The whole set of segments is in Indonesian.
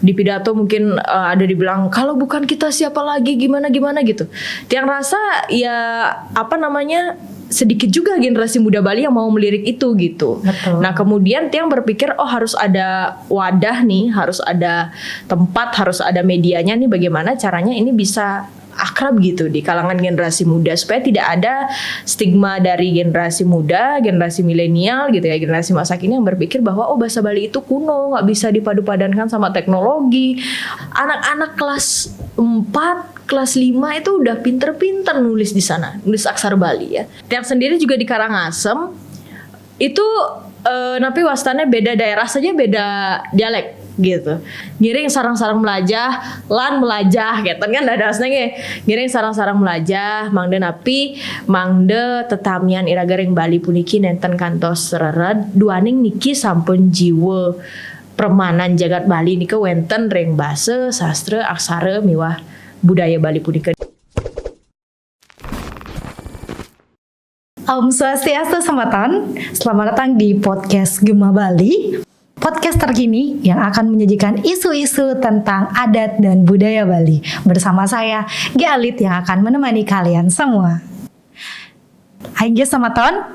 di pidato mungkin ada dibilang kalau bukan kita siapa lagi gimana gitu. Tiang rasa ya sedikit juga generasi muda Bali yang mau melirik itu gitu. Betul. Nah kemudian Tiang berpikir harus ada wadah nih, harus ada tempat, harus ada medianya nih, bagaimana caranya ini bisa akrab gitu di kalangan generasi muda supaya tidak ada stigma dari generasi muda, generasi milenial gitu ya, generasi masa kini yang berpikir bahwa bahasa Bali itu kuno, nggak bisa dipadu-padankan sama teknologi. Anak-anak kelas 4, kelas 5 itu udah pinter-pinter nulis di sana, nulis aksara Bali ya. Tiang sendiri juga di Karangasem itu napi wastane beda daerah saja, beda dialek gitu. Ngiring sarang-sarang melajah, lan melajah gitu kan ada asnanya. Ngiring sarang-sarang melajah, mangde napi, mangde tetamian iragaring Bali puniki nenten kantos rered duaning niki sampun jiwa permanan jagat Bali niki wenten ring basa, sastra, aksara miwah budaya Bali punika. Om Swastiastu Sambatan, selamat datang di podcast Gema Bali. Podcast terkini yang akan menyajikan isu-isu tentang adat dan budaya Bali. Bersama saya, Galit yang akan menemani kalian semua. Hai guys, Sambatan.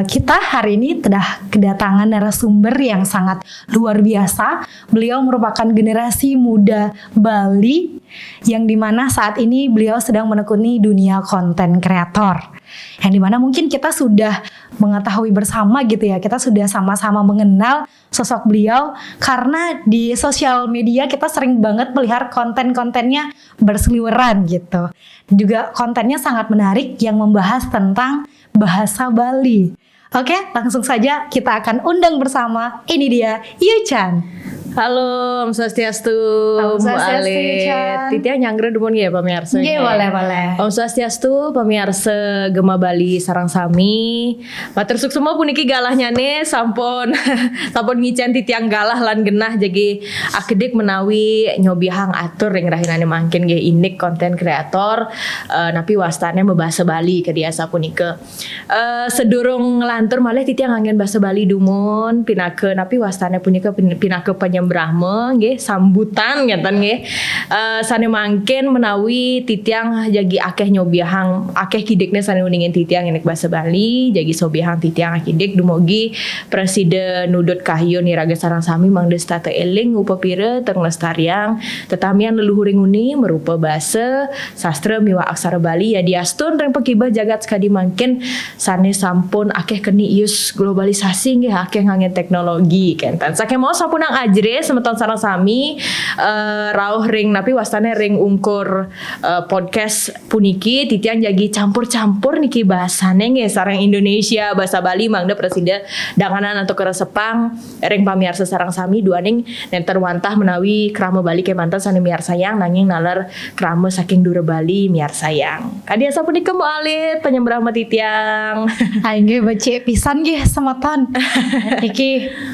Kita hari ini telah kedatangan narasumber yang sangat luar biasa. Beliau merupakan generasi muda Bali yang dimana saat ini beliau sedang menekuni dunia konten kreator. Yang dimana mungkin kita sudah mengetahui bersama gitu ya, kita sudah sama-sama mengenal sosok beliau karena di sosial media kita sering banget melihat konten-kontennya berseliweran gitu. Juga kontennya sangat menarik yang membahas tentang bahasa Bali. Oke, langsung saja kita akan undang bersama. Ini dia Yuchan. Halo, Om Swastiastu. Om Swastiastu, Yuchan. Titia nyanggre dupun ya pemirsa. Iya, boleh. Om Swastiastu, pemirsa Gema Bali sarang sami. Matur suksema puniki galahnya nih sampun ngicen titiang galah lan genah jadi akedik menawi nyobihang atur ring rahinane mangkin ge inik konten kreator napi wastane membahasa Bali ke diasa punike. Sedurung ngelantur malih titiang angin bahasa Bali dumun pinake napi wastane punike pinake Brahma nggih sambutan ngeten nggih. Sane mangkin menawi titiang jagi akeh nyobiahang akeh kidekne sane uningin titiang enek basa Bali jagi sobiahang titiang akidek dumugi Presiden Nudut Kahyun iraga sarang sami mangde stata eling upapire teng lestariang tetamian leluhuring uni merupa basa sastra miwa aksara Bali ya diastun reng pekibah jagat sekadi mangkin sane sampun akeh keni ius globalisasi nggih akeh ngangen teknologi kenten sake mau sapunang ajre semeton sareng sami rauh ring napi wastane ring ungkur podcast puniki titian jagi campur-campur niki bahasane nge sareng Indonesia bahasa Bali mangda presida danganan atau keresepang ring pamiarsa sareng sami duaning nenter wantah menawi krama Bali kemanten sane miar sayang nanging nalar krama saking dura Bali miar sayang kadiasa punika mau alit penyembrahma titiang Aing baca pisan nggih semeton. Iki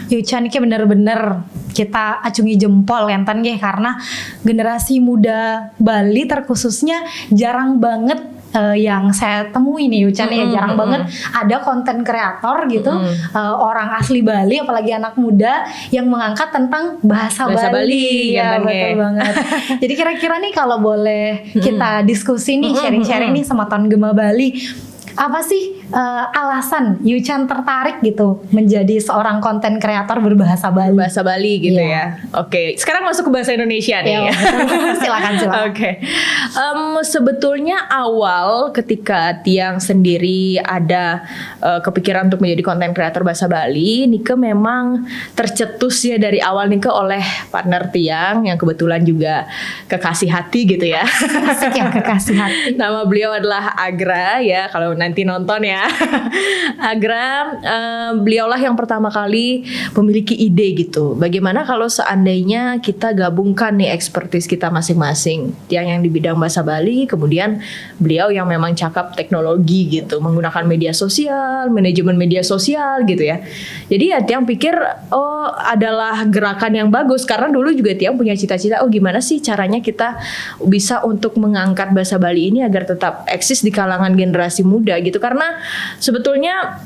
Yuchan iki bener-bener kita acungi jempol enten nggih karena generasi muda Bali terkhususnya jarang banget yang saya temui nih Yuchan ya jarang banget ada konten kreator gitu orang asli Bali apalagi anak muda yang mengangkat tentang bahasa Bali ya betul banget. Jadi kira-kira nih kalau boleh kita diskusi nih sharing-sharing nih sama Ton Gema Bali, apa sih alasan Yuchan tertarik gitu menjadi seorang konten kreator berbahasa Bali? Bahasa Bali gitu ya. Oke, sekarang masuk ke bahasa Indonesia nih. Silakan. Oke. Sebetulnya awal ketika Tiang sendiri ada kepikiran untuk menjadi konten kreator bahasa Bali, Nike memang tercetus ya dari awal Nike oleh partner Tiang yang kebetulan juga kekasih hati gitu ya. Asik ya kekasih hati. Nama beliau adalah Agra ya, kalau nanti nonton ya. Agra, beliaulah yang pertama kali memiliki ide gitu. Bagaimana kalau seandainya kita gabungkan nih expertise kita masing-masing. Tiang yang di bidang bahasa Bali, kemudian beliau yang memang cakap teknologi gitu, menggunakan media sosial, manajemen media sosial gitu ya. Jadi ya Tiang pikir adalah gerakan yang bagus karena dulu juga Tiang punya cita-cita gimana sih caranya kita bisa untuk mengangkat bahasa Bali ini agar tetap eksis di kalangan generasi muda gitu karena sebetulnya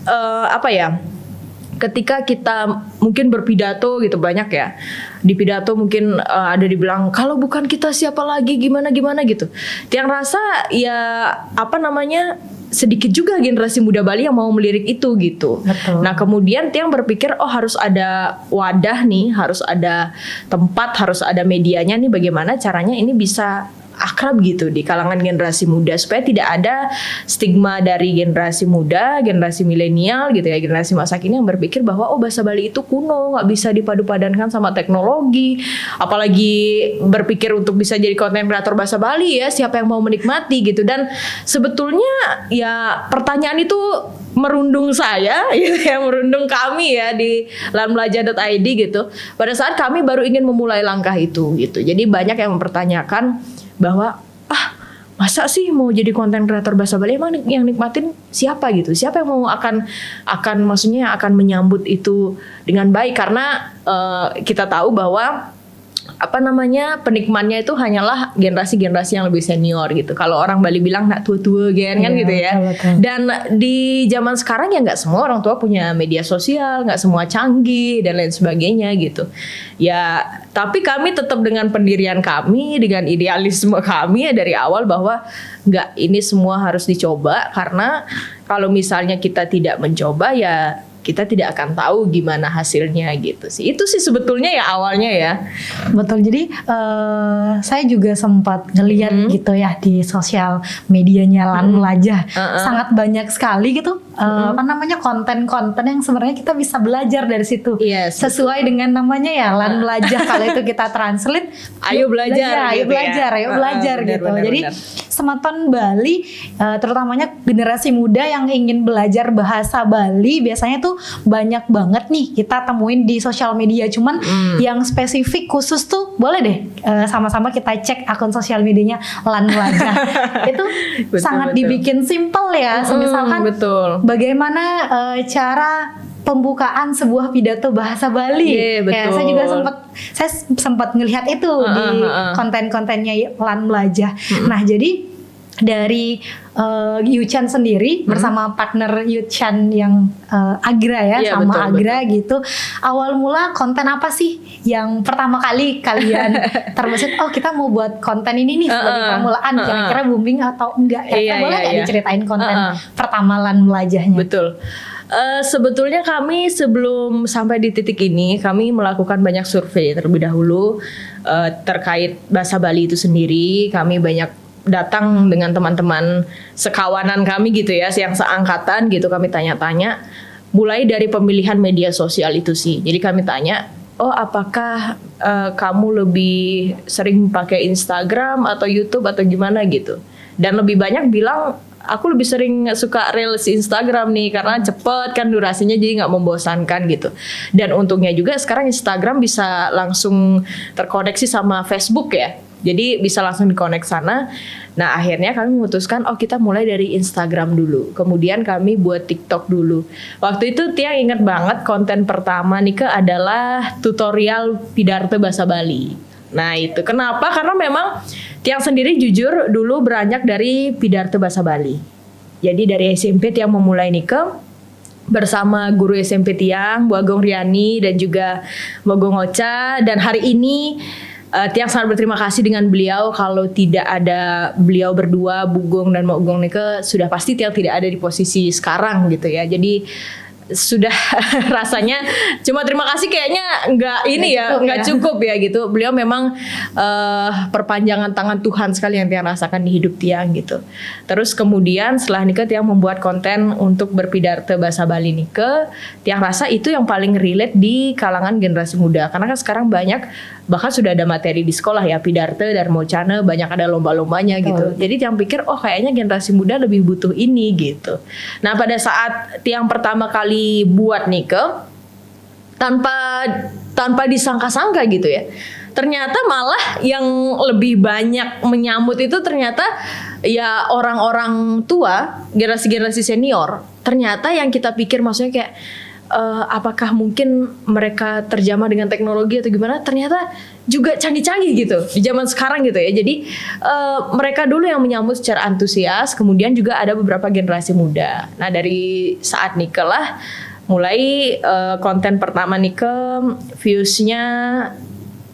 ketika kita mungkin berpidato gitu, banyak ya di pidato mungkin ada dibilang kalau bukan kita siapa lagi, gimana gitu. Tiang rasa ya apa namanya, sedikit juga generasi muda Bali yang mau melirik itu gitu. Betul. Nah kemudian Tiang berpikir harus ada wadah nih, harus ada tempat, harus ada medianya nih, bagaimana caranya ini bisa akrab gitu di kalangan generasi muda, supaya tidak ada stigma dari generasi muda, generasi milenial gitu ya, generasi masa kini yang berpikir bahwa bahasa Bali itu kuno, nggak bisa dipadu-padankan sama teknologi, apalagi berpikir untuk bisa jadi konten kreator bahasa Bali ya, siapa yang mau menikmati gitu. Dan sebetulnya ya pertanyaan itu merundung saya gitu ya, merundung kami ya di lanbelajar.id gitu, pada saat kami baru ingin memulai langkah itu gitu. Jadi banyak yang mempertanyakan bahwa masa sih mau jadi konten kreator bahasa Bali, emang yang nikmatin siapa gitu, siapa yang mau akan maksudnya akan menyambut itu dengan baik, karena kita tahu bahwa apa namanya, penikmatnya itu hanyalah generasi-generasi yang lebih senior gitu. Kalau orang Bali bilang nak tua-tua kan gitu ya. Betul. Dan di zaman sekarang ya nggak semua orang tua punya media sosial, nggak semua canggih dan lain sebagainya gitu. Ya, tapi kami tetap dengan pendirian kami, dengan idealisme kami ya dari awal, bahwa nggak, ini semua harus dicoba, karena kalau misalnya kita tidak mencoba ya kita tidak akan tahu gimana hasilnya gitu sih. Itu sih sebetulnya ya awalnya ya. Betul. Jadi saya juga sempat ngeliat gitu ya di sosial medianya Lan Melajah, sangat banyak sekali gitu apa namanya, konten-konten yang sebenarnya kita bisa belajar dari situ. Yes, sesuai dengan namanya ya, Lan Melajah. Kalau itu kita translate, ayo belajar, ayo gitu belajar, ya. ayo belajar gitu. Benar. Jadi Sematon Bali, terutamanya generasi muda yang ingin belajar bahasa Bali, biasanya tuh banyak banget nih kita temuin di sosial media. Cuman yang spesifik khusus tuh boleh deh sama-sama kita cek akun sosial medianya Lan Melajah. Itu sangat dibikin simple ya. Misalkan bagaimana cara pembukaan sebuah pidato bahasa Bali. Ya, saya juga sempat ngelihat itu di konten-kontennya Lan Melajah. Nah, jadi dari Yuchan sendiri bersama partner Yuchan yang Agra ya, sama Agra gitu. Awal mula konten apa sih yang pertama kali kalian terbesit, kita mau buat konten ini nih sebagai permulaan, kira-kira booming atau enggak? Boleh nggak diceritain konten pertama Lan Melajahnya? Betul. Sebetulnya kami sebelum sampai di titik ini, kami melakukan banyak survei terlebih dahulu terkait bahasa Bali itu sendiri. Kami banyak datang dengan teman-teman sekawanan kami gitu ya, yang seangkatan gitu, kami tanya-tanya mulai dari pemilihan media sosial itu sih. Jadi kami tanya, apakah kamu lebih sering pakai Instagram atau YouTube atau gimana gitu. Dan lebih banyak bilang, aku lebih sering suka reels Instagram nih, karena cepet kan durasinya, jadi nggak membosankan gitu. Dan untungnya juga sekarang Instagram bisa langsung terkoneksi sama Facebook ya. Jadi bisa langsung dikonek sana. Nah akhirnya kami memutuskan kita mulai dari Instagram dulu. Kemudian kami buat TikTok dulu. Waktu itu Tiang ingat banget konten pertama Nike adalah tutorial pidato bahasa Bali. Nah itu kenapa? Karena memang Tiang sendiri jujur dulu beranjak dari pidato bahasa Bali. Jadi dari SMP Tiang memulai Nike bersama guru SMP Tiang, Bu Agong Riani dan juga Bu Agong Ocha. Dan hari ini Tiang sangat berterima kasih dengan beliau. Kalau tidak ada beliau berdua, Bu Gong dan Bu Gong Nike, sudah pasti Tiang tidak ada di posisi sekarang gitu ya. Jadi sudah rasanya cuma terima kasih kayaknya nggak cukup ya gitu. Beliau memang perpanjangan tangan Tuhan sekali yang Tiang rasakan di hidup Tiang gitu. Terus kemudian setelah Nike, Tiang membuat konten untuk berpidato bahasa Bali Nike. Tiang rasa itu yang paling relate di kalangan generasi muda, karena kan sekarang banyak, bahkan sudah ada materi di sekolah ya, pidato dan mocana, banyak ada lomba-lombanya gitu. Jadi Tiang pikir kayaknya generasi muda lebih butuh ini gitu. Nah pada saat Tiang pertama kali buat Nike, tanpa disangka-sangka gitu ya, ternyata malah yang lebih banyak menyambut itu ternyata ya orang-orang tua, generasi-generasi senior. Ternyata yang kita pikir maksudnya kayak apakah mungkin mereka terjamah dengan teknologi atau gimana, ternyata juga canggih-canggih gitu di zaman sekarang gitu ya. Jadi mereka dulu yang menyambut secara antusias, kemudian juga ada beberapa generasi muda. Nah dari saat Nike lah mulai konten pertama nih ke viewsnya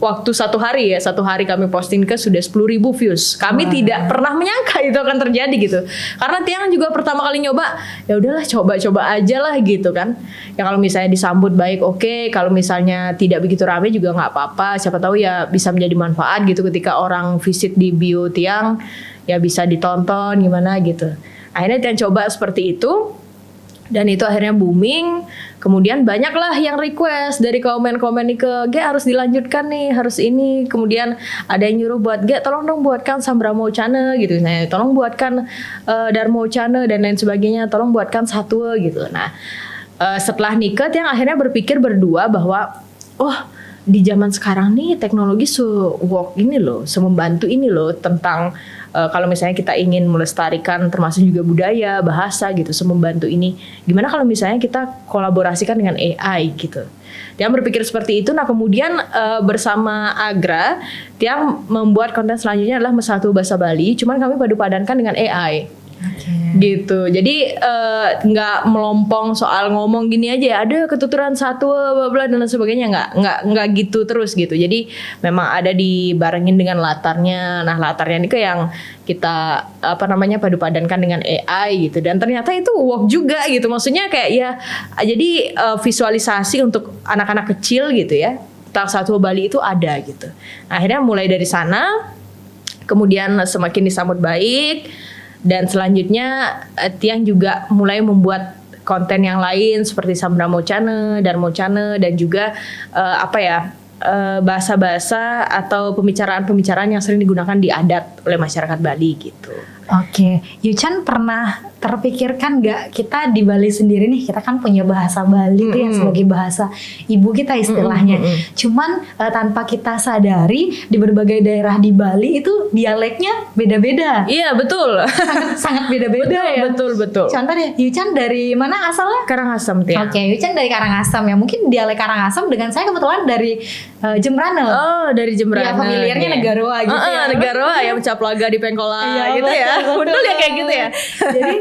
waktu satu hari kami posting ke sudah 10.000 views. Kami tidak pernah menyangka itu akan terjadi gitu. Karena Tiang juga pertama kali nyoba, ya udahlah coba-coba aja lah gitu kan. Ya kalau misalnya disambut baik oke, kalau misalnya tidak begitu rame juga nggak apa-apa. Siapa tahu ya bisa menjadi manfaat gitu ketika orang visit di bio Tiang, ya bisa ditonton gimana gitu. Akhirnya Tiang coba seperti itu. Dan itu akhirnya booming. Kemudian banyaklah yang request dari komen-komen nih ke Ge harus dilanjutkan nih, harus ini. Kemudian ada yang nyuruh buat Ge tolong dong buatkan Sambramo Channel gitu. Nah, tolong buatkan Darmo Channel dan lain sebagainya. Tolong buatkan Satwa gitu. Nah, setelah nikah yang akhirnya berpikir berdua bahwa di zaman sekarang nih teknologi se-work ini loh, semembantu ini loh tentang kalau misalnya kita ingin melestarikan termasuk juga budaya, bahasa gitu, semembantu ini. Gimana kalau misalnya kita kolaborasikan dengan AI gitu. Tiang berpikir seperti itu. Nah kemudian bersama Agra, Tiang membuat konten selanjutnya adalah Mesatu Bahasa Bali. Cuman kami padu padankan dengan AI. Gitu. Jadi nggak melompong soal ngomong gini aja ya, ada ketuturan satu bla bla dan lain sebagainya, nggak gitu terus gitu. Jadi memang ada dibarengin dengan latarnya. Nah latarnya ini ke yang kita padu padankan dengan AI gitu, dan ternyata itu work juga gitu. Maksudnya kayak ya jadi visualisasi untuk anak-anak kecil gitu ya tentang Satwa Bali itu ada gitu. Akhirnya mulai dari sana kemudian semakin disambut baik. Dan selanjutnya Tiang juga mulai membuat konten yang lain seperti Sambramo Channel, Darmo Channel, dan juga bahasa-bahasa atau pembicaraan-pembicaraan yang sering digunakan di adat oleh masyarakat Bali gitu. Oke, Yuchan pernah terpikirkan nggak kita di Bali sendiri nih, kita kan punya bahasa Bali tuh yang sebagai bahasa ibu kita istilahnya. Cuman tanpa kita sadari di berbagai daerah di Bali itu dialeknya beda-beda. Iya betul. Sangat beda-beda ya. Betul. Contoh deh, Yuchan dari mana asalnya? Karangasem Tiang. Oke, Yuchan dari Karangasem ya. Mungkin dialek Karangasem dengan saya kebetulan dari Jembrane. Oh dari Jembrane. Ya familiarnya Negaroa gitu ya. Negaroa yang Caplaga di Pengkola gitu ya. Betul ya kayak gitu ya. Jadi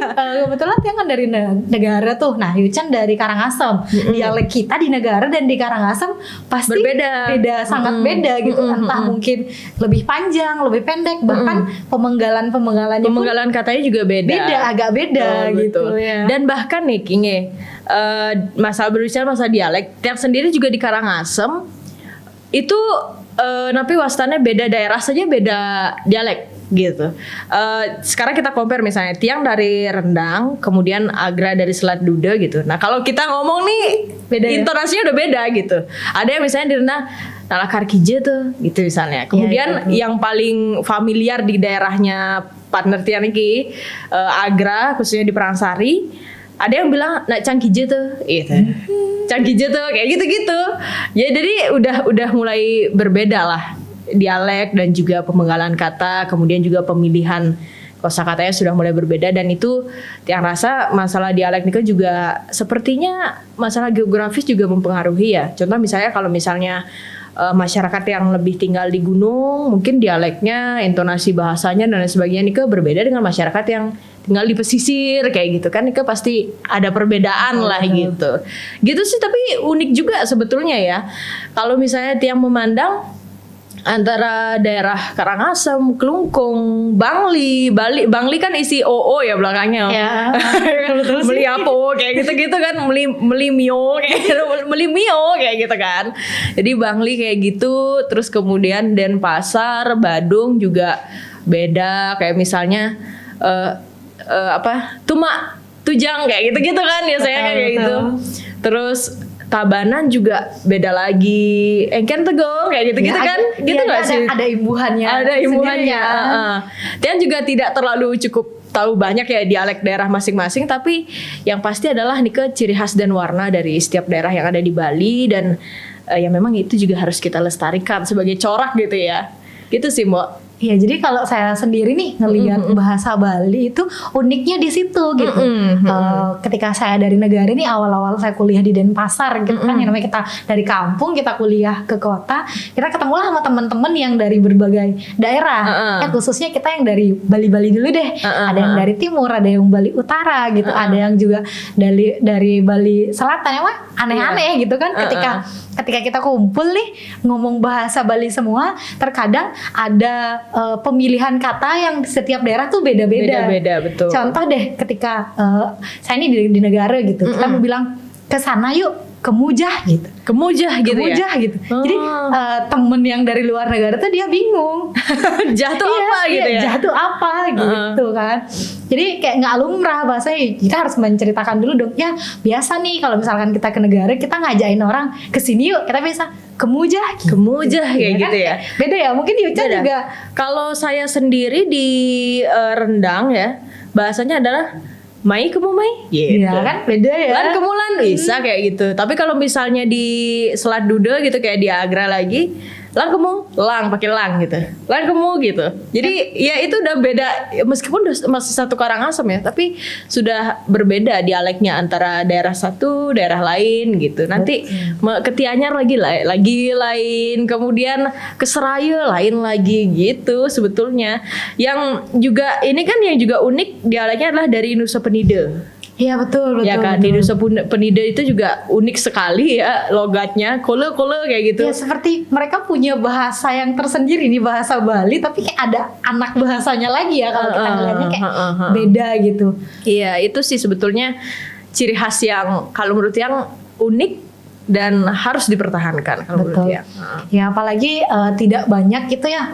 kebetulan dia kan dari negara tuh. Nah, Yuchan dari Karangasem. Dialek kita di negara dan di Karangasem pasti beda, sangat beda gitu. Entah mungkin lebih panjang, lebih pendek, bahkan pemenggalan katanya juga beda. Agak beda gitu ya. Dan bahkan nih Kinge, masalah berbicara masalah dialek, Tiang sendiri juga di Karangasem itu napi wastannya beda daerah saja beda dialek gitu. Sekarang kita compare misalnya Tiang dari Rendang, kemudian Agra dari Selat Duda gitu. Nah kalau kita ngomong nih beda intonasinya udah beda gitu. Ada yang misalnya di Rendang Nalakar Kije tuh gitu misalnya. Kemudian yang paling familiar di daerahnya partner Tiang ini Agra khususnya di Perangsari, ada yang bilang nak Cangkije tuh gitu. Cangkije tuh kayak gitu-gitu. Ya jadi udah mulai berbeda lah dialek dan juga pemenggalan kata, kemudian juga pemilihan kosakatanya sudah mulai berbeda. Dan itu yang rasa masalah dialek ini juga sepertinya masalah geografis juga mempengaruhi ya. Contoh misalnya kalau misalnya masyarakat yang lebih tinggal di gunung, mungkin dialeknya, intonasi bahasanya dan lain sebagainya ini berbeda dengan masyarakat yang tinggal di pesisir kayak gitu kan, ini pasti ada perbedaan lah gitu. Gitu sih, tapi unik juga sebetulnya ya. Kalau misalnya Tiang memandang antara daerah Karangasem, Kelungkung, Bangli kan isi OO ya belakangnya. Ya. Meliapo kayak gitu-gitu kan, Melimio kayak gitu kan. Jadi Bangli kayak gitu, terus kemudian Denpasar, Badung juga beda, kayak misalnya Tujang kayak gitu-gitu kan biasanya kayak gitu. Terus Tabanan juga beda lagi, Engken Tegong kayak gitu-gitu ya, kan, gitu nggak sih? Ada imbuhannya. Ada imbuhannya. Dan juga tidak terlalu cukup tahu banyak ya dialek daerah masing-masing, tapi yang pasti adalah nih ciri khas dan warna dari setiap daerah yang ada di Bali, dan ya memang itu juga harus kita lestarikan sebagai corak gitu ya. Gitu sih Mbak. Iya, jadi kalau saya sendiri nih ngelihat bahasa Bali itu uniknya di situ gitu. Ketika saya dari negara ini awal-awal saya kuliah di Denpasar gitu kan, yang namanya kita dari kampung kita kuliah ke kota, kita ketemulah sama teman-teman yang dari berbagai daerah. Khususnya kita yang dari Bali-Bali dulu deh. Ada yang dari timur, ada yang Bali Utara gitu, ada yang juga dari Bali Selatan, emang aneh-aneh gitu kan. Ketika kita kumpul nih ngomong bahasa Bali semua, terkadang ada pemilihan kata yang setiap daerah tuh beda-beda. Beda-beda, betul. Contoh deh, ketika saya ini di negara gitu, kita mau bilang ke sana yuk, ke Mujah gitu. Kemujah gitu ya. Kemujah gitu. Jadi temen yang dari luar negara tuh dia bingung. Jatuh apa gitu ya? Jatuh apa gitu kan. Jadi kayak nggak lumrah bahasanya. Kita harus menceritakan dulu dong. Ya biasa nih kalau misalkan kita ke negara, kita ngajain orang kesini yuk. Kita bisa Kemujah gitu. Kemujah kayak gitu ya. Beda ya, mungkin di Uca juga. Kalau saya sendiri di Rendang ya, bahasanya adalah Mai kemu mai, gitu. Iya kan, beda ya. Lan kemulan bisa kayak gitu. Tapi kalau misalnya di Selat Duda gitu kayak di Agra lagi, lang kemu, lang pakai lang gitu. Lang kemu gitu. Jadi ya itu udah beda, meskipun masih satu Karangasem ya, tapi sudah berbeda dialeknya antara daerah satu, daerah lain gitu. Nanti ke Tianyar lagi lain, kemudian ke Seraya lain lagi gitu sebetulnya. Yang juga ini kan yang juga unik dialeknya adalah dari Nusa Penida. Iya betul. Ya kan, di Nusa Penida itu juga unik sekali ya logatnya, kole kayak gitu. Ya seperti mereka punya bahasa yang tersendiri nih, bahasa Bali, tapi kayak ada anak bahasanya lagi ya kalau kita ngeliatnya kayak beda gitu. Iya, itu sih sebetulnya ciri khas yang kalau menurut yang unik dan harus dipertahankan kalau menurut yang. Ya apalagi tidak banyak gitu ya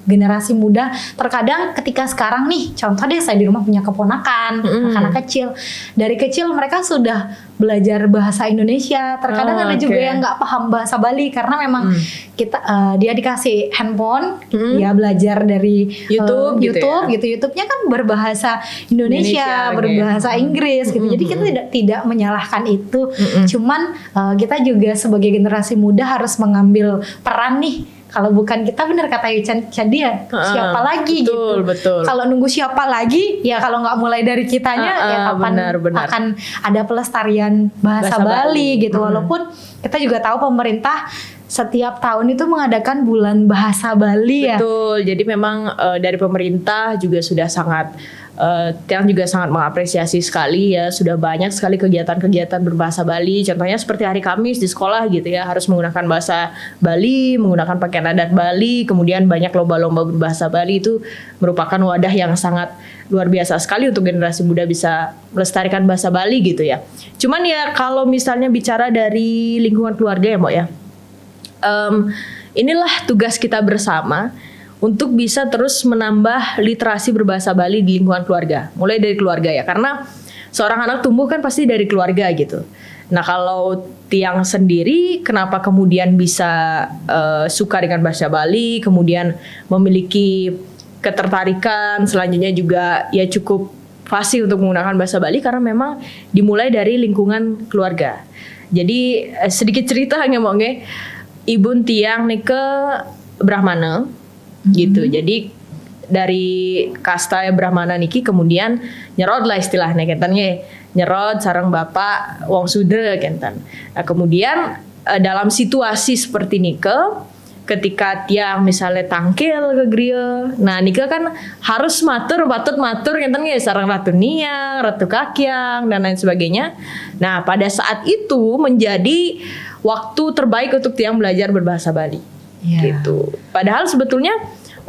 generasi muda. Terkadang ketika sekarang nih, contoh deh saya di rumah punya keponakan, anak kecil. Dari kecil mereka sudah belajar bahasa Indonesia. Terkadang ada juga yang nggak paham bahasa Bali karena memang kita dia dikasih handphone, dia belajar dari YouTube gitu. YouTube-nya kan berbahasa Indonesia berbahasa Inggris gitu. Jadi kita tidak menyalahkan itu. Cuman kita juga sebagai generasi muda harus mengambil peran nih. Kalau bukan kita, benar kata Yucan tadi ya, siapa lagi gitu. Betul. Kalau nunggu siapa lagi, ya kalau nggak mulai dari kitanya, ya kapan benar. akan ada pelestarian bahasa Bali gitu. Walaupun kita juga tahu pemerintah setiap tahun itu mengadakan bulan bahasa Bali ya. Betul. Jadi memang dari pemerintah juga sudah sangat Tiang juga sangat mengapresiasi sekali ya, sudah banyak sekali kegiatan-kegiatan berbahasa Bali. Contohnya seperti hari Kamis di sekolah gitu ya, harus menggunakan bahasa Bali, menggunakan pakaian adat Bali, kemudian banyak lomba-lomba berbahasa Bali. Itu merupakan wadah yang sangat luar biasa sekali untuk generasi muda bisa melestarikan bahasa Bali gitu ya. Cuman ya kalau misalnya bicara dari lingkungan keluarga ya Mbak ya, inilah tugas kita bersama untuk bisa terus menambah literasi berbahasa Bali di lingkungan keluarga. Mulai dari keluarga ya, karena seorang anak tumbuh kan pasti dari keluarga gitu. Nah kalau Tiang sendiri kenapa kemudian bisa suka dengan bahasa Bali, kemudian memiliki ketertarikan, selanjutnya juga ya cukup fasih untuk menggunakan bahasa Bali karena memang dimulai dari lingkungan keluarga. Jadi sedikit cerita nge, Ibu Tiang nike Brahmana gitu. Jadi dari kasta Brahmana niki kemudian nyerot lah istilahnya kentannya, nyerot sareng bapak wong sudra kentan. Nah kemudian dalam situasi seperti nike, ketika Tiang misalnya tangkil ke griya, nah nike kan harus patut matur kentannya sareng Ratu Niang, Ratu Kakyang dan lain sebagainya. Nah pada saat itu menjadi waktu terbaik untuk Tiang belajar berbahasa Bali. Gitu. Padahal sebetulnya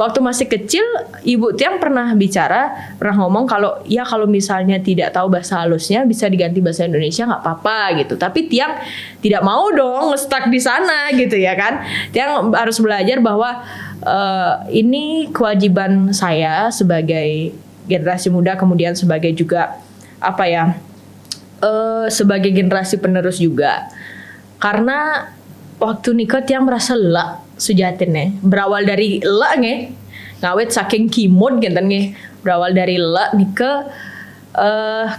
waktu masih kecil Ibu Tiang pernah ngomong kalau misalnya tidak tahu bahasa halusnya bisa diganti bahasa Indonesia nggak apa-apa gitu. Tapi Tiang tidak mau dong stuck di sana gitu ya kan. Tiang harus belajar bahwa ini kewajiban saya sebagai generasi muda, kemudian sebagai juga sebagai generasi penerus juga. Karena waktu nikah Tiang merasa lelah sujatin berawal dari lelah ngawet saking kimut gitu berawal dari lelah nikah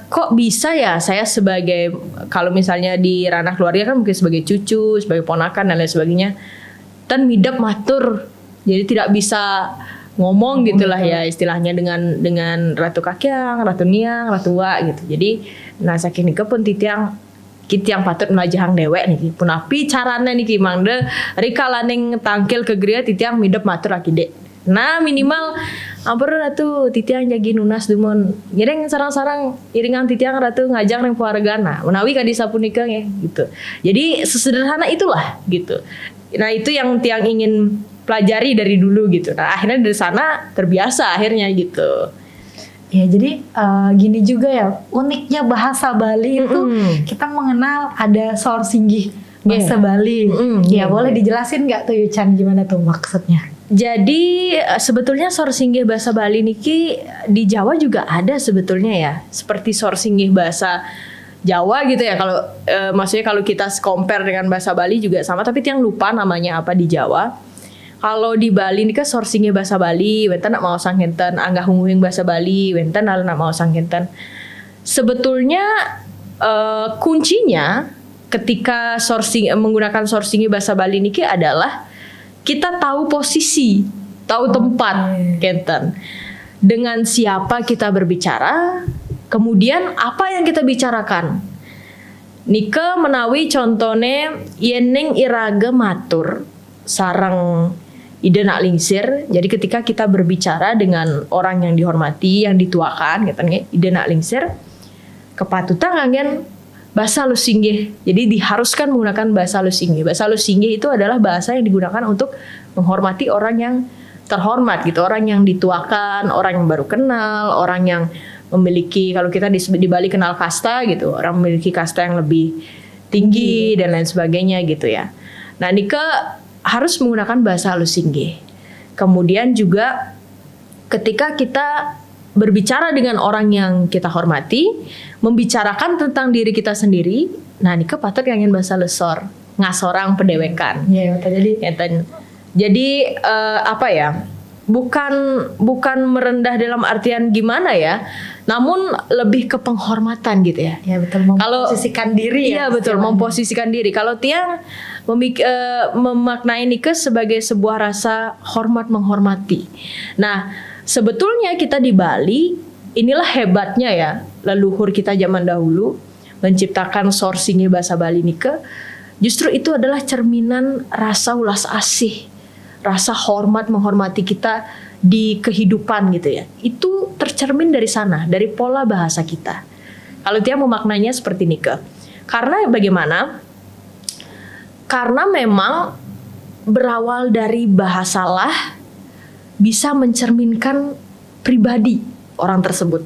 kok bisa ya saya sebagai, kalau misalnya di ranah keluarga kan mungkin sebagai cucu, sebagai ponakan dan lain sebagainya, dan midap matur, jadi tidak bisa ngomong gitulah ya istilahnya dengan Ratu Kakyang, Ratu Niang, Ratu Wa gitu. Jadi nah saking nike pun titiang kitiang patut melajahang dewek niki. Pun api caranya niki mangde rika laning tangkil ke geria titiang midep matur akide. Nah minimal ampun Ratu titiang jagi nunas dumon. Nyereng sarang-sarang iringan titiang Ratu ngajak nang keluargana. Menawi kadi sapunika ya gitu. Jadi sesederhana itulah gitu. Nah itu yang tiang ingin pelajari dari dulu gitu. Nah akhirnya dari sana terbiasa akhirnya gitu. Ya jadi gini juga ya, uniknya bahasa Bali itu kita mengenal ada sor singgih bahasa Bali. Ya boleh dijelasin nggak tuh Yuchan gimana tuh maksudnya? Jadi sebetulnya sor singgih bahasa Bali niki di Jawa juga ada sebetulnya ya, seperti sor singgih bahasa Jawa gitu ya. Kalau maksudnya kalau kita compare dengan bahasa Bali juga sama, tapi tiang lupa namanya apa di Jawa. Kalau di Bali ini kan sourcingnya bahasa Bali, wenten nak mau sangkinten, anggah hunguing bahasa Bali, wenten nak mau sangkinten. Sebetulnya kuncinya ketika menggunakan sourcingnya bahasa Bali ini adalah kita tahu posisi, tahu tempat, kenten. Dengan siapa kita berbicara, kemudian apa yang kita bicarakan. Nika menawi contone yeneng iraga matur sarang ide nak lingsir. Jadi ketika kita berbicara dengan orang yang dihormati, yang dituakan, katanya ide nak lingsir, kepatutan ngangen bahasa halus singgih. Jadi diharuskan menggunakan bahasa halus singgih. Bahasa halus singgih itu adalah bahasa yang digunakan untuk menghormati orang yang terhormat gitu, orang yang dituakan, orang yang baru kenal, orang yang memiliki, kalau kita di Bali kenal kasta gitu, orang memiliki kasta yang lebih tinggi dan lain sebagainya gitu ya. Nah Nika harus menggunakan bahasa halus singgih. Kemudian juga ketika kita berbicara dengan orang yang kita hormati, membicarakan tentang diri kita sendiri, nah Nika patut ngangin bahasa lesor, ngasorang pendewekan. Iya, jadi apa ya? Bukan merendah dalam artian gimana ya, namun lebih ke penghormatan gitu ya. Ya betul, memposisikan diri ya. Iya betul, memposisikan diri. Kalau tiang memaknai nikah sebagai sebuah rasa hormat menghormati. Nah sebetulnya kita di Bali, inilah hebatnya ya leluhur kita zaman dahulu menciptakan sourcingnya bahasa Bali nikah. Justru itu adalah cerminan rasa ulas asih, rasa hormat menghormati kita di kehidupan gitu ya. Itu tercermin dari sana, dari pola bahasa kita. Kalau dia memaknainya seperti nikah. Karena bagaimana? Karena memang berawal dari bahasalah bisa mencerminkan pribadi orang tersebut.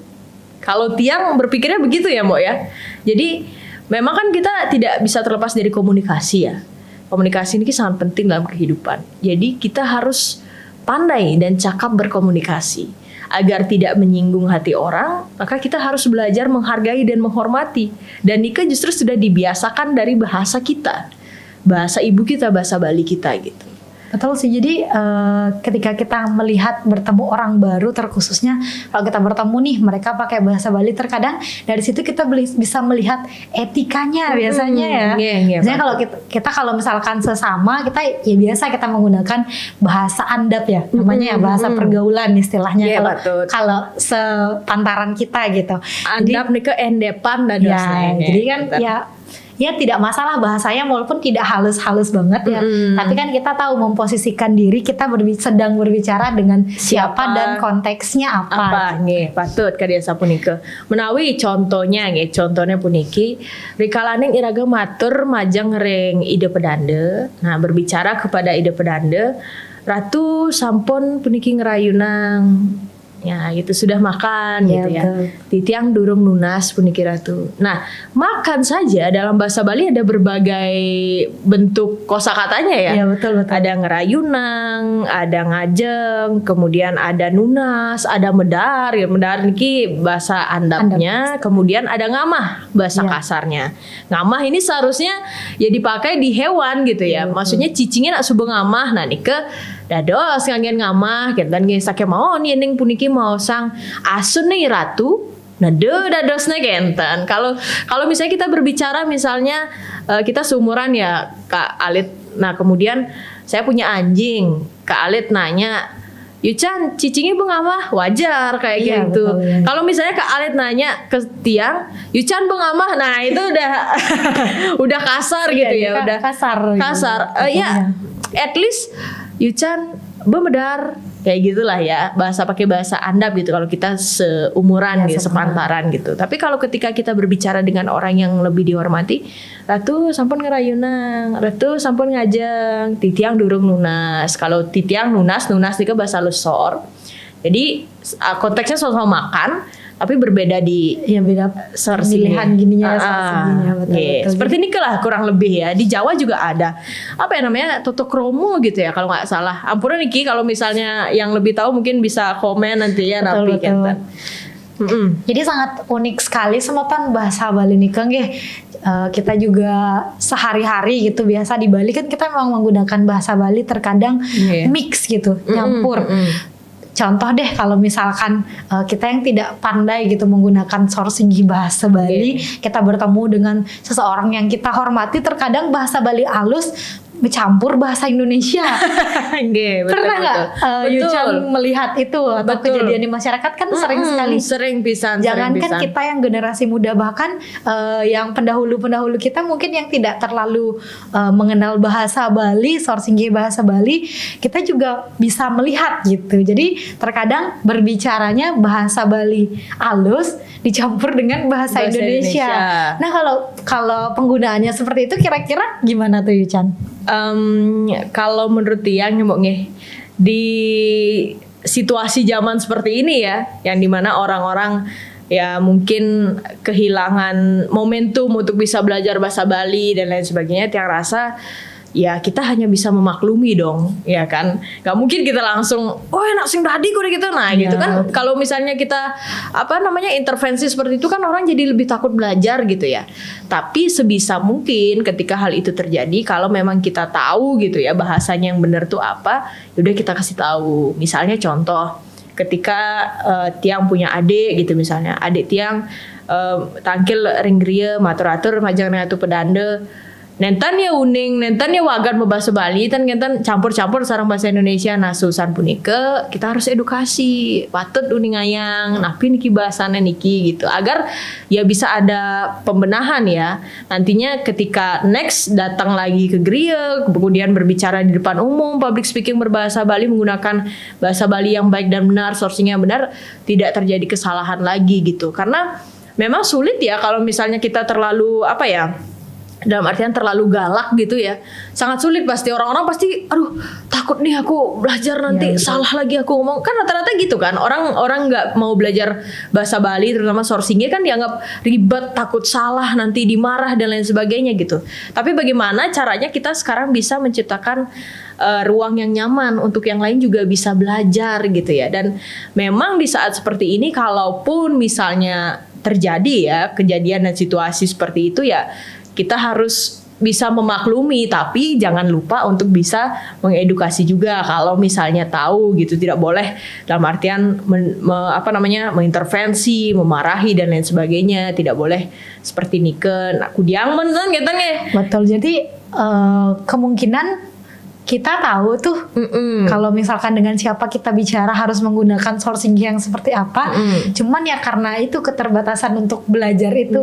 Kalau tiang berpikirnya begitu ya Mbok ya. Jadi memang kan kita tidak bisa terlepas dari komunikasi ya. Komunikasi ini sangat penting dalam kehidupan. Jadi kita harus pandai dan cakap berkomunikasi. Agar tidak menyinggung hati orang, maka kita harus belajar menghargai dan menghormati. Dan Nika justru sudah dibiasakan dari bahasa kita. Bahasa ibu kita, bahasa Bali kita gitu. Betul sih, jadi ketika kita melihat bertemu orang baru, terkhususnya kalau kita bertemu nih mereka pakai bahasa Bali, terkadang dari situ kita bisa melihat etikanya biasanya ya. Misalnya kalau kita kalau misalkan sesama, kita ya biasa kita menggunakan bahasa andap ya, namanya ya bahasa pergaulan istilahnya. Kalau sepantaran kita gitu. Andap nih ke endepan dan ya, jadi kan ya tidak masalah bahasanya walaupun tidak halus-halus banget ya. Tapi kan kita tahu memposisikan diri kita sedang berbicara dengan siapa dan konteksnya apa. Nggih, patut kadya sapunika. Menawi contohnya puniki rikalaning iraga matur majang ring ide pedande. Nah, berbicara kepada ide pedande, Ratu sampun puniki ngerayunang. Ya gitu sudah makan ya, gitu ya. Titiang durung nunas puniki Ratu. Nah makan saja dalam bahasa Bali ada berbagai bentuk kosakatanya ya. Iya betul. Ada ngerayunang, ada ngajeng, kemudian ada nunas, ada medar. Ya, medar niki bahasa andapnya. Kemudian ada ngamah bahasa kasarnya. Ngamah ini seharusnya ya dipakai di hewan gitu ya. Maksudnya cicingnya nak subuh ngamah. Nah nike dados kangen ngamah dan nggih sake mau ning puniki mau sang asun nih Ratu. Nah dadosnya genten. Kalau misalnya kita berbicara misalnya kita seumuran ya Kak Alit. Nah kemudian saya punya anjing. Kak Alit nanya, Yucan cicingnya bengamah, wajar kayak Iya, gitu. betul, ya. Kalau misalnya Kak Alit nanya ke Tiang, Yucan bengamah, nah itu udah udah kasar gitu ya, Iya, udah kasar gitu. kasar. Iya. Ya, at least Yucan bemedar kayak gitulah ya, pakai bahasa andap gitu kalau kita seumuran Ya, gitu, sepantaran gitu. Tapi kalau ketika kita berbicara dengan orang yang lebih dihormati, Ratu sampun ngerayunang, Ratu sampun ngajeng, titiang durung lunas. Kalau titiang lunas nika bahasa lusor. Jadi konteksnya soal makan, tapi berbeda di Iya, beda pemilihan gininya, sorsiginya, betul. seperti ini lah kurang lebih ya. Di Jawa juga ada apa ya namanya toto kromo gitu ya kalau nggak salah. Ampura Niki kalau misalnya yang lebih tahu mungkin bisa komen nanti ya. Betul, Napi betul. kan. Jadi sangat unik sekali semetan bahasa Bali nih Kang. Kita juga sehari-hari gitu biasa di Bali kan kita memang menggunakan bahasa Bali terkadang Iya. mix gitu, nyampur. Contoh deh kalau misalkan kita yang tidak pandai gitu menggunakan sourcing bahasa Bali, kita bertemu dengan seseorang yang kita hormati, terkadang bahasa Bali halus bercampur bahasa Indonesia. Nggih, betul, Pernah nggak Yucan melihat itu atau Betul. kejadian di masyarakat kan sering sekali. Sering pisan. Jangankan kita yang generasi muda, bahkan yang pendahulu-pendahulu kita mungkin yang tidak terlalu mengenal bahasa Bali, sourcing bahasa Bali, kita juga bisa melihat gitu. Jadi terkadang berbicaranya bahasa Bali halus dicampur dengan bahasa Indonesia. Nah kalau penggunaannya seperti itu kira-kira gimana tuh Yucan? Kalau menurut Tiang di situasi zaman seperti ini ya, yang dimana orang-orang ya mungkin kehilangan momentum untuk bisa belajar bahasa Bali dan lain sebagainya, Tiang rasa ya kita hanya bisa memaklumi dong, ya kan? Gak mungkin kita langsung, oh enak sing tadi kok gitu, nah gitu kan. Kalau misalnya kita intervensi seperti itu kan orang jadi lebih takut belajar gitu ya. Tapi sebisa mungkin ketika hal itu terjadi, kalau memang kita tahu gitu ya bahasanya yang benar tuh apa, yaudah kita kasih tahu. Misalnya contoh, ketika Tiang punya adik gitu misalnya, adik Tiang tangkil ringgria matur-atur majang ngatu pedande. Nentan ya uning, nentan ya wagan bahasa Bali, tan campur-campur sarang bahasa Indonesia. Nah susan punike kita harus edukasi, patut uning ayang, napi niki bahasanya niki gitu, agar ya bisa ada pembenahan ya. Nantinya ketika next datang lagi ke Gria, kemudian berbicara di depan umum, public speaking berbahasa Bali, menggunakan bahasa Bali yang baik dan benar, sourcing yang benar, tidak terjadi kesalahan lagi gitu. Karena memang sulit ya kalau misalnya kita terlalu dalam artian terlalu galak gitu ya, sangat sulit. Pasti orang-orang pasti aduh takut nih aku belajar nanti salah lagi aku ngomong, kan rata-rata gitu kan, orang nggak mau belajar bahasa Bali terutama sourcingnya kan dianggap ribet, takut salah nanti dimarah dan lain sebagainya gitu. Tapi bagaimana caranya kita sekarang bisa menciptakan ruang yang nyaman untuk yang lain juga bisa belajar gitu ya. Dan memang di saat seperti ini kalaupun misalnya terjadi ya kejadian dan situasi seperti itu ya, kita harus bisa memaklumi, tapi jangan lupa untuk bisa mengedukasi juga kalau misalnya tahu gitu. Tidak boleh dalam artian mengintervensi, memarahi dan lain sebagainya. Tidak boleh seperti niken aku diangmen kan gitu nge. Betul. Jadi kemungkinan kita tahu tuh kalau misalkan dengan siapa kita bicara harus menggunakan sourcing yang seperti apa. Cuman ya karena itu keterbatasan untuk belajar itu,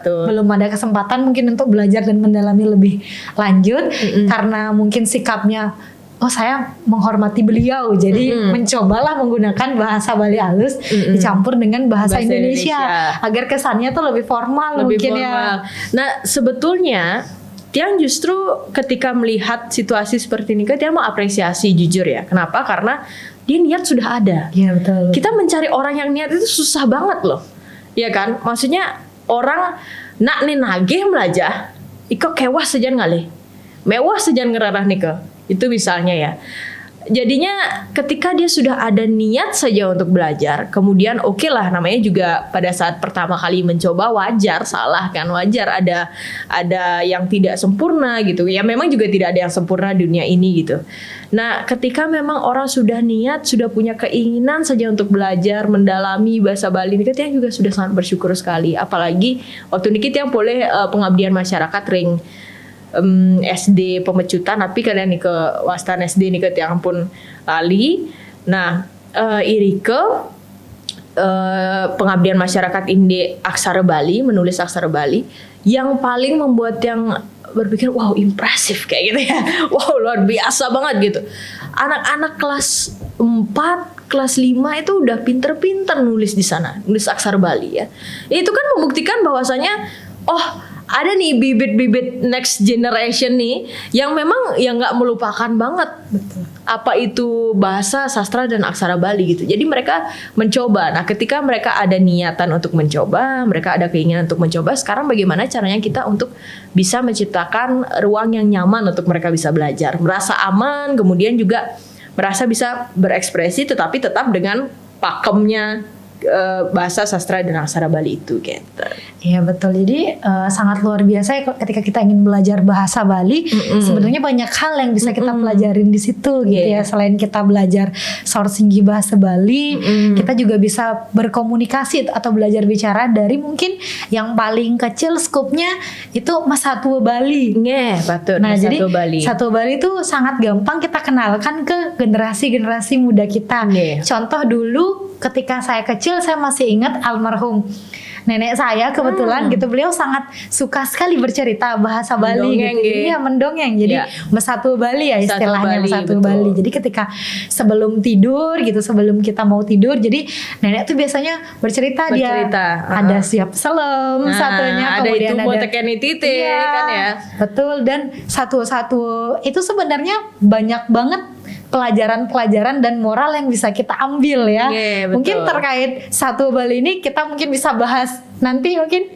belum ada kesempatan mungkin untuk belajar dan mendalami lebih lanjut. Karena mungkin sikapnya, oh saya menghormati beliau, jadi mencobalah menggunakan bahasa Bali halus dicampur dengan bahasa Indonesia agar kesannya tuh lebih formal, lebih mungkin formal. Ya. Nah sebetulnya Tiang justru ketika melihat situasi seperti ini, Tiang mau apresiasi jujur ya. Kenapa? Karena dia niat sudah ada. Iya betul. Kita mencari orang yang niat itu susah banget loh, ya kan? Maksudnya orang nak nih nagih belajar, iko kewah sejan ngalih, mewah sejan ngerarah nika. Itu misalnya ya. Jadinya ketika dia sudah ada niat saja untuk belajar, kemudian oke lah, namanya juga pada saat pertama kali mencoba wajar salah kan, wajar ada yang tidak sempurna gitu ya, memang juga tidak ada yang sempurna di dunia ini gitu. Nah ketika memang orang sudah niat, sudah punya keinginan saja untuk belajar mendalami bahasa Bali, Nika Tiang juga sudah sangat bersyukur sekali. Apalagi waktu Nika Tiang boleh pengabdian masyarakat ring SD pemecutan, tapi kalian nih ke wastan SD nih ke tiang pun lali. Nah, Irike pengabdian masyarakat Inde aksara Bali, menulis aksara Bali yang paling membuat yang berpikir wow impresif kayak gitu ya. Wow luar biasa banget gitu. Anak-anak kelas 4, kelas 5 itu udah pinter-pinter nulis di sana, nulis aksara Bali ya. Itu kan membuktikan bahwasanya ada nih bibit-bibit next generation nih yang memang yang nggak melupakan banget. Betul. Apa itu bahasa, sastra dan aksara Bali gitu. Jadi mereka mencoba. Nah, ketika mereka ada niatan untuk mencoba, mereka ada keinginan untuk mencoba, sekarang bagaimana caranya kita untuk bisa menciptakan ruang yang nyaman untuk mereka bisa belajar, merasa aman, kemudian juga merasa bisa berekspresi tetapi tetap dengan pakemnya bahasa sastra dan aksara Bali itu gitu. Iya betul. Jadi sangat luar biasa ya ketika kita ingin belajar bahasa Bali. Sebenarnya banyak hal yang bisa kita pelajarin di situ gitu ya. Selain kita belajar sourcing bahasa Bali, kita juga bisa berkomunikasi atau belajar bicara dari mungkin yang paling kecil skupnya itu Masatwa Bali. Betul. Nah, jadi Bali. Satwa Bali itu sangat gampang kita kenalkan ke generasi-generasi muda kita. Contoh dulu ketika saya kecil, saya masih ingat almarhum nenek saya kebetulan gitu, beliau sangat suka sekali bercerita bahasa Bali gitu. Iya, mendongeng. Jadi Masatwa Bali ya istilahnya, Masatwa Bali. Jadi ketika sebelum tidur gitu, sebelum kita mau tidur, jadi nenek tuh biasanya bercerita. Dia ada siap selem satunya, ada kemudian itu ada tite kan ya. Betul, dan satu-satu itu sebenarnya banyak banget pelajaran-pelajaran dan moral yang bisa kita ambil ya. Mungkin terkait Satwa Bali ini kita mungkin bisa bahas nanti mungkin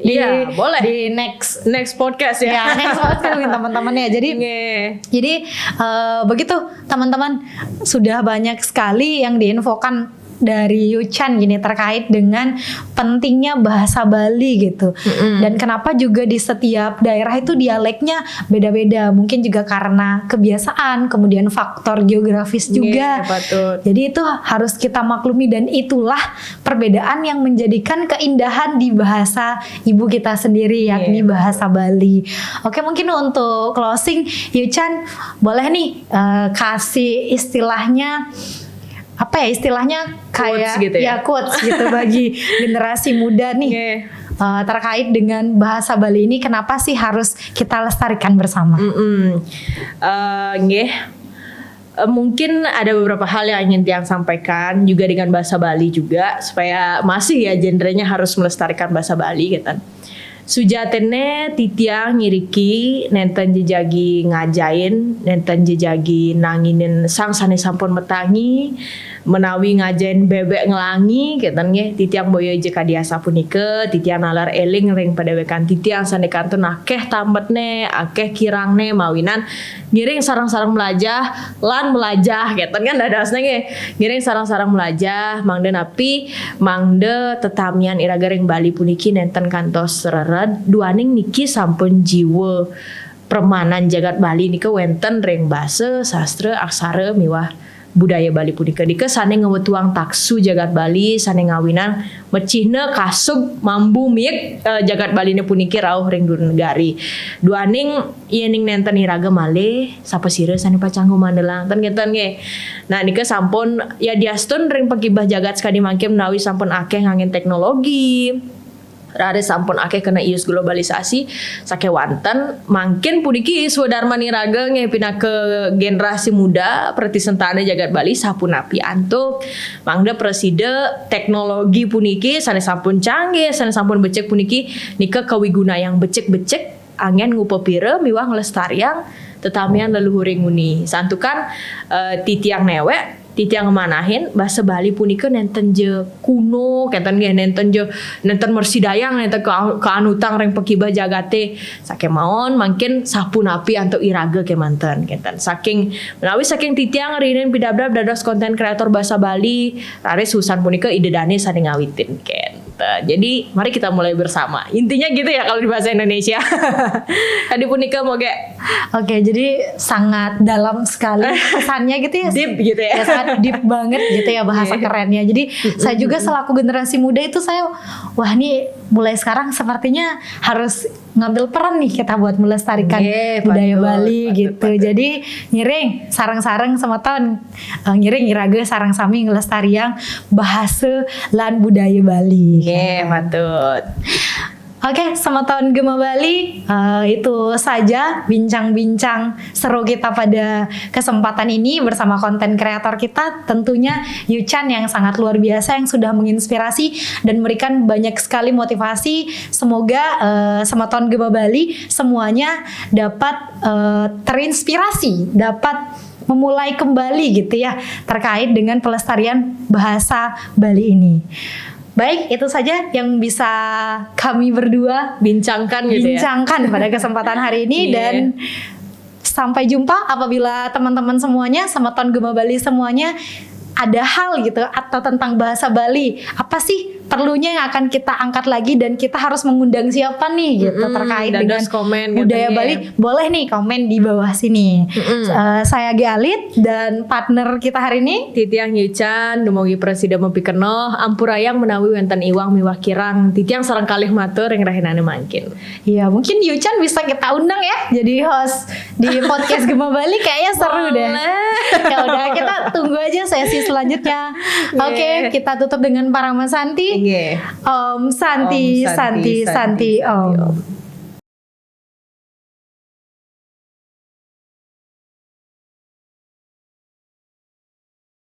boleh. Di next podcast ya. Next podcast teman-teman ya. Jadi begitu teman-teman, sudah banyak sekali yang diinfokan dari Yuchan gini terkait dengan pentingnya bahasa Bali gitu. Dan kenapa juga di setiap daerah itu dialeknya beda-beda. Mungkin juga karena kebiasaan, kemudian faktor geografis juga. Jadi itu harus kita maklumi, dan itulah perbedaan yang menjadikan keindahan di bahasa ibu kita sendiri, yakni bahasa Bali. Oke, mungkin untuk closing Yuchan boleh nih kasih istilahnya apa ya, istilahnya kayak quotes gitu ya quotes gitu bagi generasi muda nih terkait dengan bahasa Bali ini, kenapa sih harus kita lestarikan bersama? Mungkin ada beberapa hal yang ingin Tiang sampaikan juga dengan bahasa Bali juga, supaya masih ya genrenya harus melestarikan bahasa Bali gitu. Sujatene titiang ngiriki nenten jejagi ngajain, nenten jejagi nanginin sang sane sampun metangi, menawi ngajain bebek ngelangi ketan nggih titiang boyo jeka diasa punike, titiang nalar eling ring padewekan titiang sane kantun akeh tametne, akeh kirangne mawinan ngiring sarang-sarang melajah lan melajah ketan kan dadasna nggih. Ngiring sarang-sarang melajah mangde napi mangde tetamian iraga ring Bali puniki nenten kantos duaning niki sampun jiwa permanan jagat Bali nika wenten ring basa sastra aksara miwah budaya Bali punika dika sane ngewetuang taksu jagat Bali sane ngawinan mecihna kasub mambu miek jagat Bali ne puniki rauh ring negari duaning iening nenten iraga malih sapasira sane pacanggu mandelang ten ngeten nggih. Nah nika sampun ya diastun ring pagibah jagat sekadi mangke menawi sampun akeh ngangin teknologi. Rare sampun akeh kena ius globalisasi sake wanten mangkin puniki swadharma niraga ngepina ke generasi muda pertisentane jagat Bali sapunapi antuk mangda preside teknologi puniki sane sampun canggih sane sampun becek puniki nika kawiguna yang becek-becek angen ngupepire miwah ngelestariang tetamian leluhuring nguni santukan titiang newek titiang manahin bahasa Bali punika nenten je kuno kenten nggih nenten mersidayang nenten keanutang reng pekibah jagate sake maon mungkin sapunapi antuk iraga kemanten kenten saking menawi saking titiang rinin pidabdab dados konten kreator bahasa Bali raris husan punika idedane sane ngawitin kenten. Jadi mari kita mulai bersama. Intinya gitu ya kalau di bahasa Indonesia. Tadi punika moga. Oke, jadi sangat dalam sekali pesannya gitu ya. Deep gitu ya. Sangat deep banget gitu ya bahasa kerennya. Jadi saya juga selaku generasi muda itu saya wah nih mulai sekarang sepertinya harus ngambil peran nih kita buat melestarikan budaya Bali gitu. Jadi ngiring sarang-sarang sama tahun ngiring irage sarang sami ngelestarian bahasa lan budaya Bali. Patut. Oke, sama tahun Gema Bali itu saja bincang-bincang seru kita pada kesempatan ini bersama konten kreator kita, tentunya Yuchan yang sangat luar biasa yang sudah menginspirasi dan memberikan banyak sekali motivasi. Semoga sama tahun Gema Bali semuanya dapat terinspirasi, dapat memulai kembali gitu ya terkait dengan pelestarian bahasa Bali ini. Baik, itu saja yang bisa kami berdua bincangkan pada kesempatan hari ini dan sampai jumpa apabila teman-teman semuanya sama Ton Gema Bali semuanya ada hal gitu atau tentang bahasa Bali, apa sih perlunya yang akan kita angkat lagi dan kita harus mengundang siapa nih gitu terkait dengan budaya Bali, boleh nih komen di bawah sini. Saya Galit dan partner kita hari ini Titiang Yuchan, dumugi presiden mempikeno, ampurayang menawi wonten iwang miwah kirang, Titiang sareng kalih matur yang rahinane mangkin. Iya, mungkin Yuchan bisa kita undang ya jadi host di podcast Gema Bali, kayaknya seru deh. Ya udah, kita tunggu aja sesi selanjutnya. Oke, kita tutup dengan Parama Santi. Om Santi, Santi, Santi, Om.